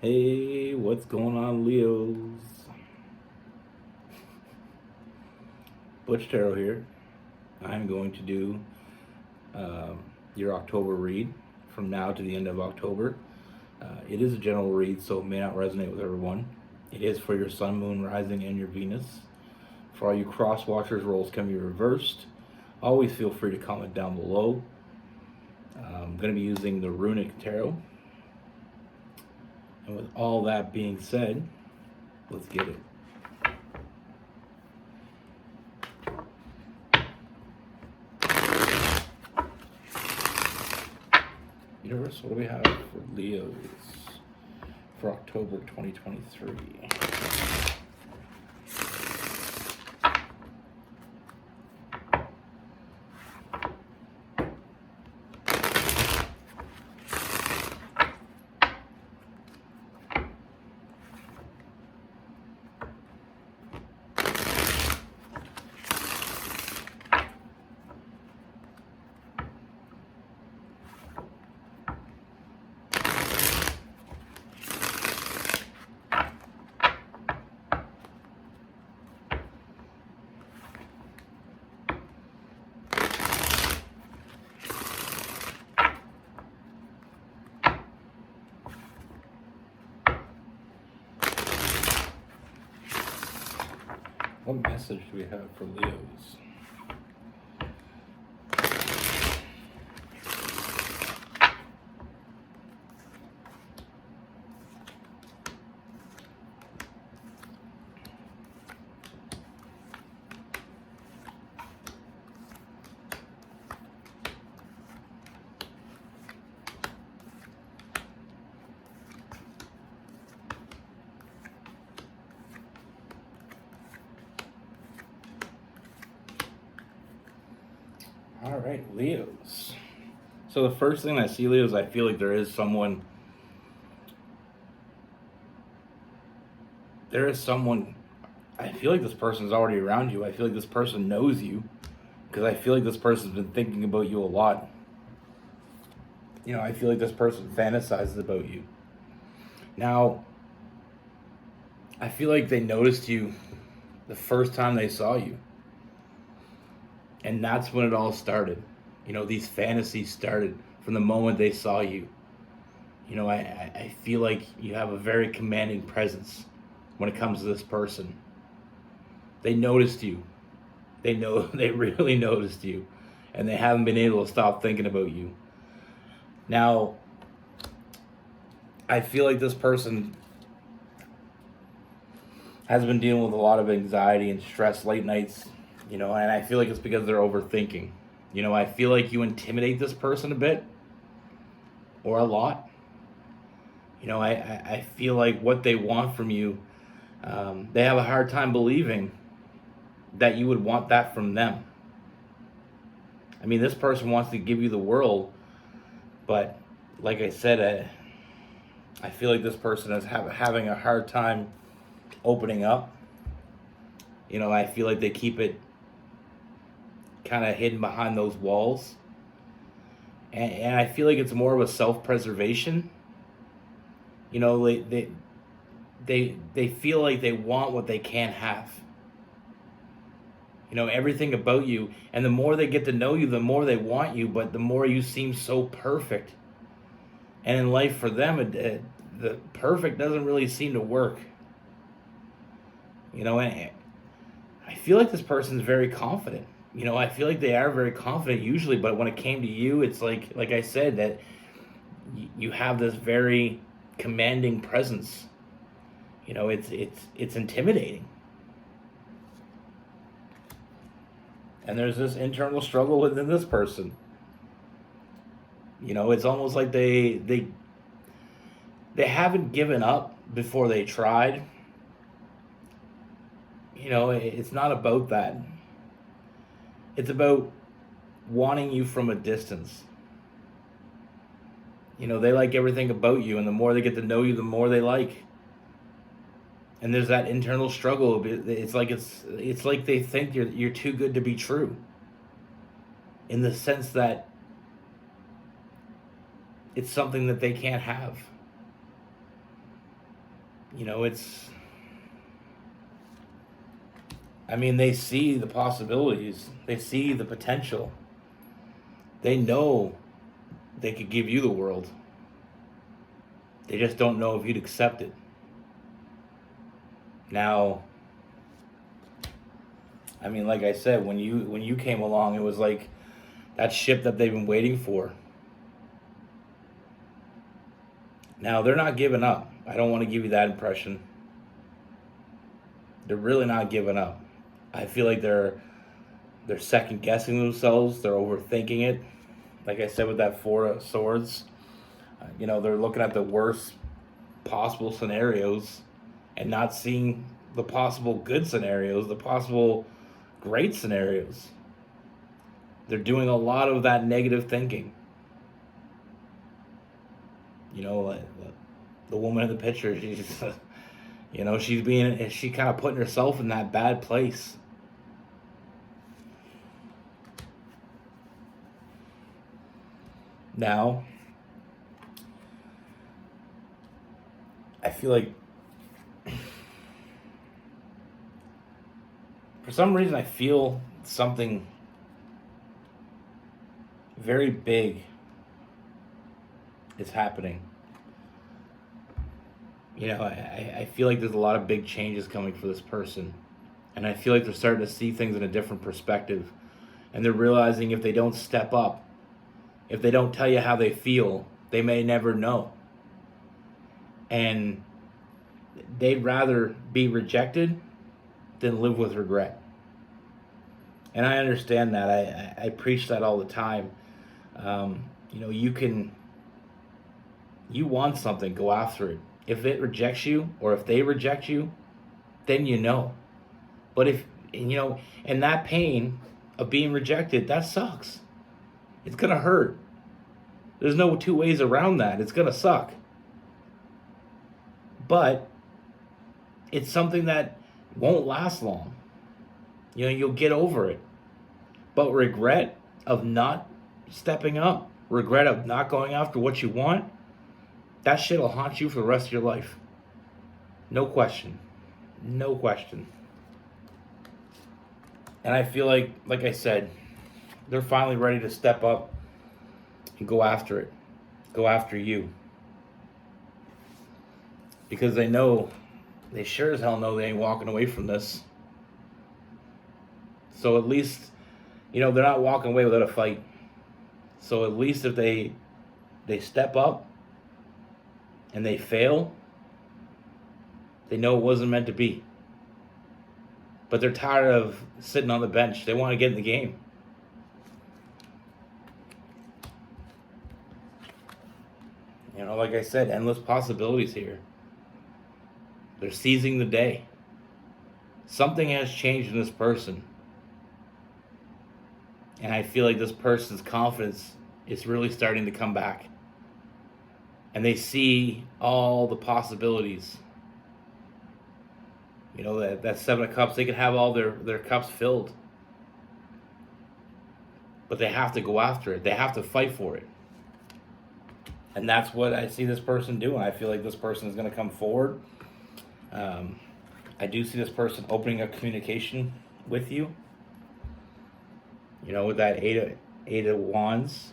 Hey, what's going on, Leos? Butch Tarot here. I'm going to do um, your October read from now to the end of October. It is a general read, so it may not resonate with everyone. It is for your Sun, Moon, Rising, and your Venus. For all you cross watchers, roles can be reversed. Always feel free to comment down below. I'm going to be using the Runic Tarot. And with all that being said, let's get it. Universe, what do we have for Leos for October 2023? What message do we have for Leos? All right, Leos. So the first thing I see, Leos, I feel like there is someone. I feel like this person's already around you. I feel like this person knows you because I feel like this person's been thinking about you a lot. I feel like this person fantasizes about you. Now, I feel like they noticed you the first time they saw you. And that's when it all started. These fantasies started from the moment they saw you. I feel like you have a very commanding presence when it comes to this person. They noticed you. They know they really noticed you, and they haven't been able to stop thinking about you. Now, I feel like this person has been dealing with a lot of anxiety and stress late nights, and I feel like it's because they're overthinking. I feel like you intimidate this person a bit or a lot. I feel like what they want from you, they have a hard time believing that you would want that from them. I mean, this person wants to give you the world, but like I said, I feel like this person is having a hard time opening up. I feel like they keep it kind of hidden behind those walls. And I feel like it's more of a self-preservation. They feel like they want what they can't have. Everything about you, and the more they get to know you, the more they want you, but the more you seem so perfect. And in life for them, the perfect doesn't really seem to work. And I feel like this person's very confident. I feel like they are very confident usually, but when it came to you, it's like I said, that you have this very commanding presence. It's intimidating. And there's this internal struggle within this person. It's almost like they haven't given up before they tried. It's not about that. It's about wanting you from a distance. They like everything about you, and the more they get to know you, the more they like. And there's that internal struggle. It's like they think you're too good to be true. In the sense that it's something that they can't have. it's, I mean, they see the possibilities, they see the potential, they know they could give you the world. They just don't know if you'd accept it. Now, I mean, like I said, when you came along, it was like that ship that they've been waiting for. Now they're not giving up. I don't want to give you that impression. They're really not giving up. I feel like they're second guessing themselves. They're overthinking it. Like I said with that Four of Swords, they're looking at the worst possible scenarios and not seeing the possible good scenarios, the possible great scenarios. They're doing a lot of that negative thinking. Like the woman in the picture, she kind of putting herself in that bad place. Now, I feel like for some reason I feel something very big is happening. I feel like there's a lot of big changes coming for this person. And I feel like they're starting to see things in a different perspective. And they're realizing if they don't step up, if they don't tell you how they feel, they may never know. And they'd rather be rejected than live with regret. And I understand that. I preach that all the time. You want something, go after it. If it rejects you, or if they reject you, then you know. But and that pain of being rejected, that sucks. It's gonna hurt. There's no two ways around that. It's gonna suck. But it's something that won't last long. You'll get over it. But regret of not stepping up, regret of not going after what you want, that shit will haunt you for the rest of your life. No question. No question. And I feel like I said, they're finally ready to step up and go after it. Go after you. Because they sure as hell know they ain't walking away from this. So at least, they're not walking away without a fight. So at least if they step up and they fail, they know it wasn't meant to be. But they're tired of sitting on the bench. They want to get in the game. Like I said, endless possibilities here. They're seizing the day. Something has changed in this person. And I feel like this person's confidence is really starting to come back. And they see all the possibilities. That Seven of Cups, they could have all their cups filled. But they have to go after it. They have to fight for it. And that's what I see this person doing. I feel like this person is going to come forward. I do see this person opening up communication with you. With that Eight of Wands.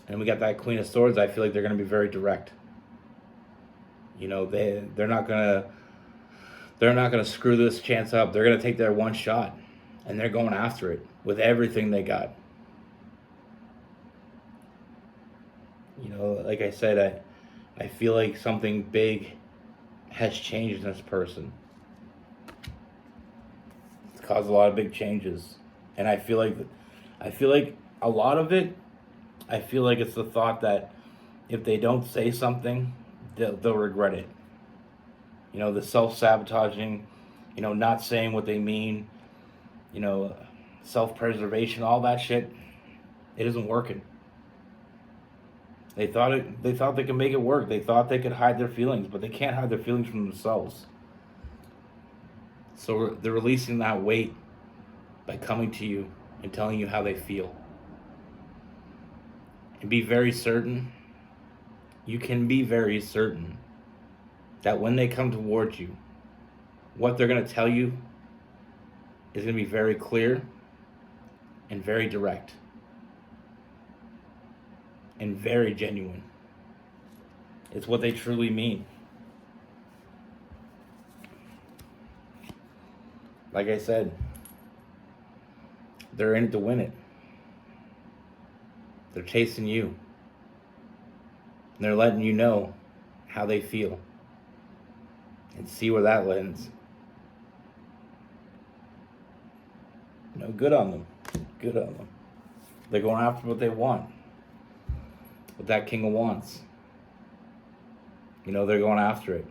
And we got that Queen of Swords. I feel like they're going to be very direct. They're not gonna screw this chance up. They're gonna take their one shot, and they're going after it with everything they got. Like I said, I feel like something big has changed in this person. It's caused a lot of big changes, and I feel like a lot of it. I feel like it's the thought that if they don't say something, they'll regret it. The self-sabotaging, not saying what they mean, self-preservation, all that shit, it isn't working. They thought they could make it work. They thought they could hide their feelings, but they can't hide their feelings from themselves. So they're releasing that weight by coming to you and telling you how they feel. And be very certain. You can be very certain that when they come towards you, what they're going to tell you is going to be very clear and very direct and very genuine. It's what they truly mean. Like I said, they're in it to win it. They're chasing you. And they're letting you know how they feel. And see where that lands. Good on them. Good on them. They're going after what they want. What that King of Wands. They're going after it.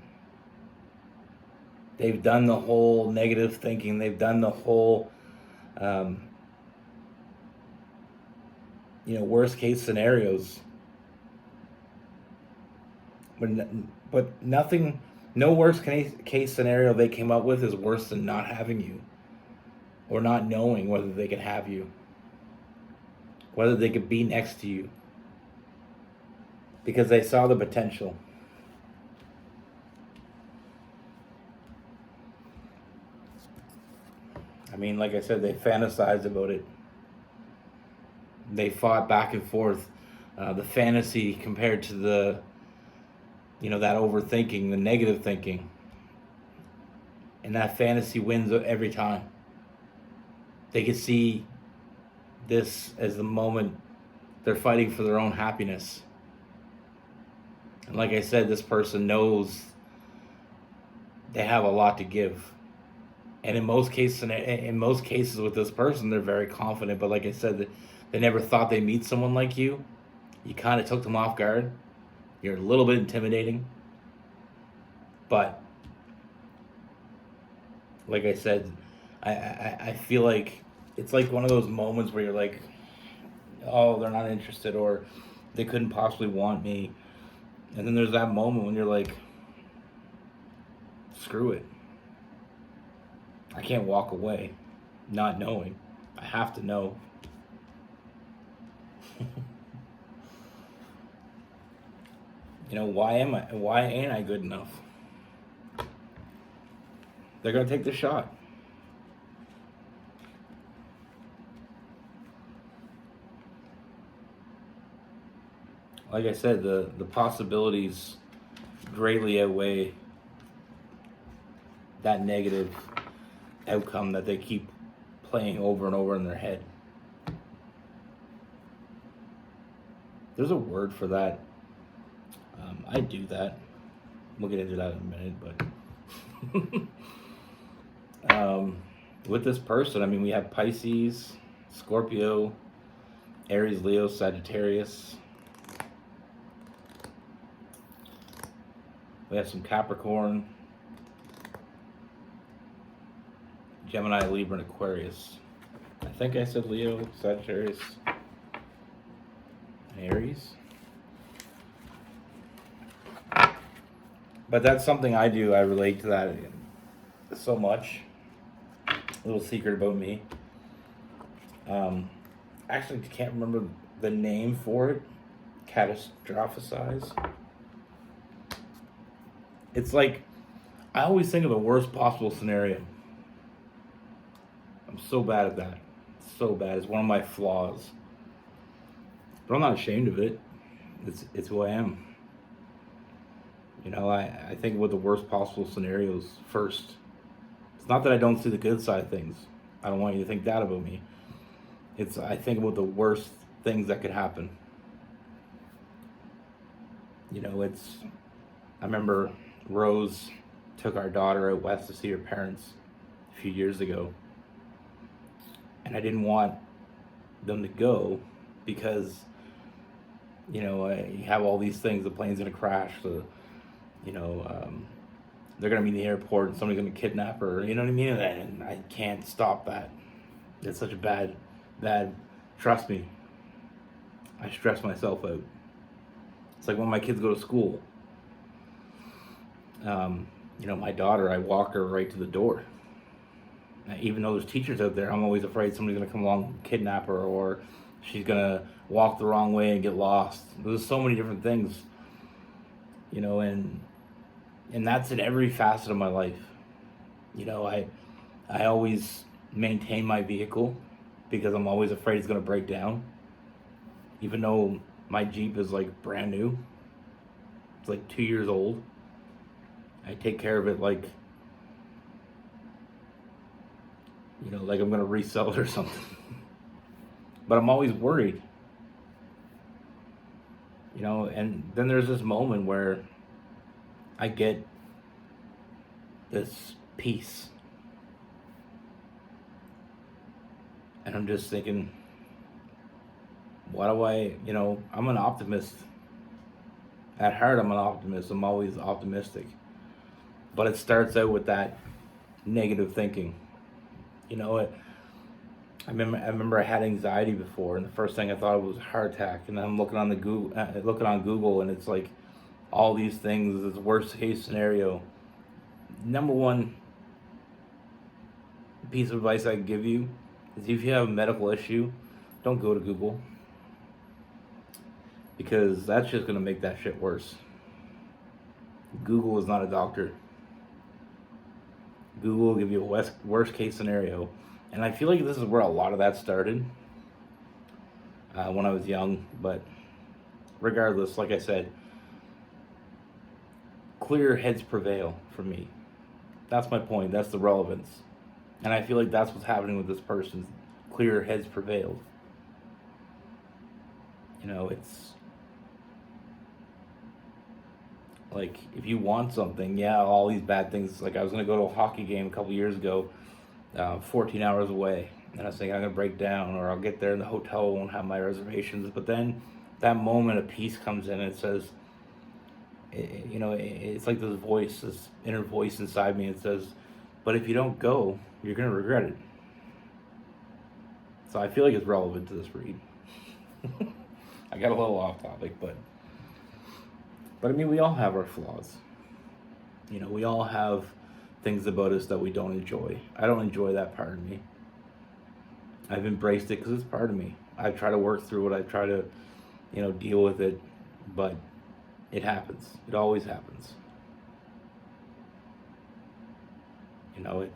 They've done the whole negative thinking. They've done the whole, worst case scenarios. But nothing, no worst case scenario they came up with is worse than not having you. Or not knowing whether they could have you. Whether they could be next to you. Because they saw the potential. Like I said, they fantasized about it. They fought back and forth. The fantasy compared to the, that overthinking, the negative thinking. And that fantasy wins every time. They could see this as the moment they're fighting for their own happiness. And like I said, this person knows they have a lot to give. And in most cases with this person, they're very confident. But like I said, they never thought they'd meet someone like you. You kind of took them off guard. You're a little bit intimidating. But like I said, I feel like it's like one of those moments where you're like, oh, they're not interested, or they couldn't possibly want me. And then there's that moment when you're like, screw it. I can't walk away not knowing. I have to know. Why ain't I good enough? They're going to take the shot. Like I said, the possibilities greatly outweigh that negative outcome that they keep playing over and over in their head. There's a word for that. I do that. We'll get into that in a minute, but with this person, we have Pisces, Scorpio, Aries, Leo, Sagittarius. We have some Capricorn, Gemini, Libra, and Aquarius. I think I said Leo, Sagittarius, and Aries. But that's something I do. I relate to that so much. A little secret about me. Actually, can't remember the name for it. Catastrophize. It's like, I always think of the worst possible scenario. I'm so bad at that. So bad. It's one of my flaws. But I'm not ashamed of it. It's who I am. I think about the worst possible scenarios first. It's not that I don't see the good side of things. I don't want you to think that about me. I think about the worst things that could happen. I remember Rose took our daughter out west to see her parents a few years ago. And I didn't want them to go because, you have all these things. The plane's going to crash. They're going to be in the airport and somebody's going to kidnap her. You know what I mean? And I can't stop that. It's such a bad, trust me, I stress myself out. It's like when my kids go to school. My daughter, I walk her right to the door. Even though there's teachers out there, I'm always afraid somebody's going to come along and kidnap her, or she's going to walk the wrong way and get lost. There's so many different things, and And that's in every facet of my life. You know, I always maintain my vehicle because I'm always afraid it's gonna break down. Even though my Jeep is like brand new, it's like 2 years old. I take care of it like, you know, like I'm gonna resell it or something. But I'm always worried, you know. And then there's this moment where I get this peace, and I'm just thinking, why do I, you know, I'm an optimist. At heart, I'm an optimist. I'm always optimistic. But it starts out with that negative thinking. You know, I remember I had anxiety before, and the first thing I thought was heart attack. And then I'm looking on the Google, looking on Google, and it's like all these things. This worst case scenario. Number one piece of advice I can give you is if you have a medical issue, don't go to Google, because that's just gonna make that shit worse. Google is not a doctor. Google will give you a worst case scenario. And I feel like this is where a lot of that started when I was young. But regardless, like I said, clear heads prevail for me. That's my point. That's the relevance. And I feel like that's what's happening with this person. Clear heads prevailed. You know, it's like if you want something, yeah, all these bad things. Like I was gonna go to a hockey game a couple years ago, 14 hours away, and I was thinking I'm gonna break down, or I'll get there and the hotel won't have my reservations. But then that moment of peace comes in, and it says, you know, it's like this voice, this inner voice inside me. It says, but if you don't go, you're gonna regret it. So I feel like it's relevant to this read. I got a little off topic, but I mean, we all have our flaws. You know, we all have things about us that we don't enjoy. I don't enjoy that part of me. I've embraced it because it's part of me. I try to work through it. I try to, you know, deal with it, but it happens. It always happens. You know,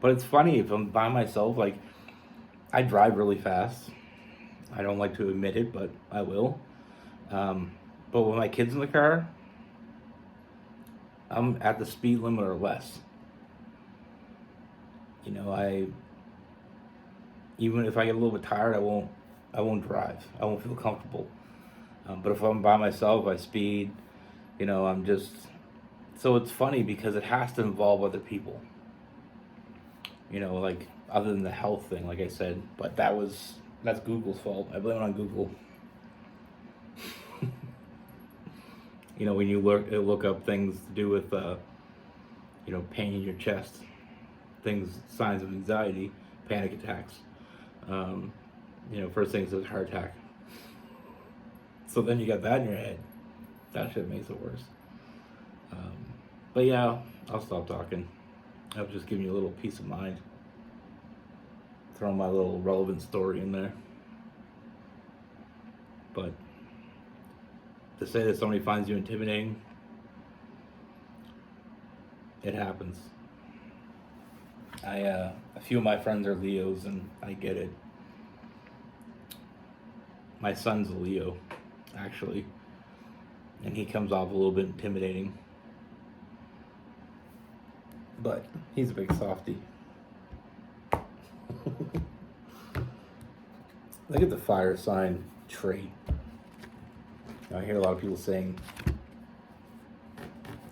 but it's funny if I'm by myself, like, I drive really fast. I don't like to admit it, but I will. But with my kids in the car, I'm at the speed limit or less. You know, even if I get a little bit tired, I won't drive. I won't feel comfortable. But if I'm by myself, I speed. You know, I'm just. So it's funny because it has to involve other people. You know, like other than the health thing, like I said. But that's Google's fault. I blame it on Google. You know, when you look up things to do with, you know, pain in your chest, signs of anxiety, panic attacks. You know, first thing it says heart attack. So then you got that in your head. That shit makes it worse. But yeah, I'll stop talking. I was just giving you a little peace of mind. Throwing my little relevant story in there. But to say that somebody finds you intimidating, it happens. A few of my friends are Leos, and I get it. My son's a Leo, actually, and he comes off a little bit intimidating, but he's a big softie. Look at the fire sign trait. I hear a lot of people saying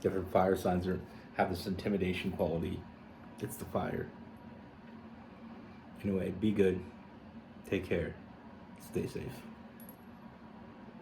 different fire signs have this intimidation quality. It's the fire. Anyway, be good. Take care. Stay safe.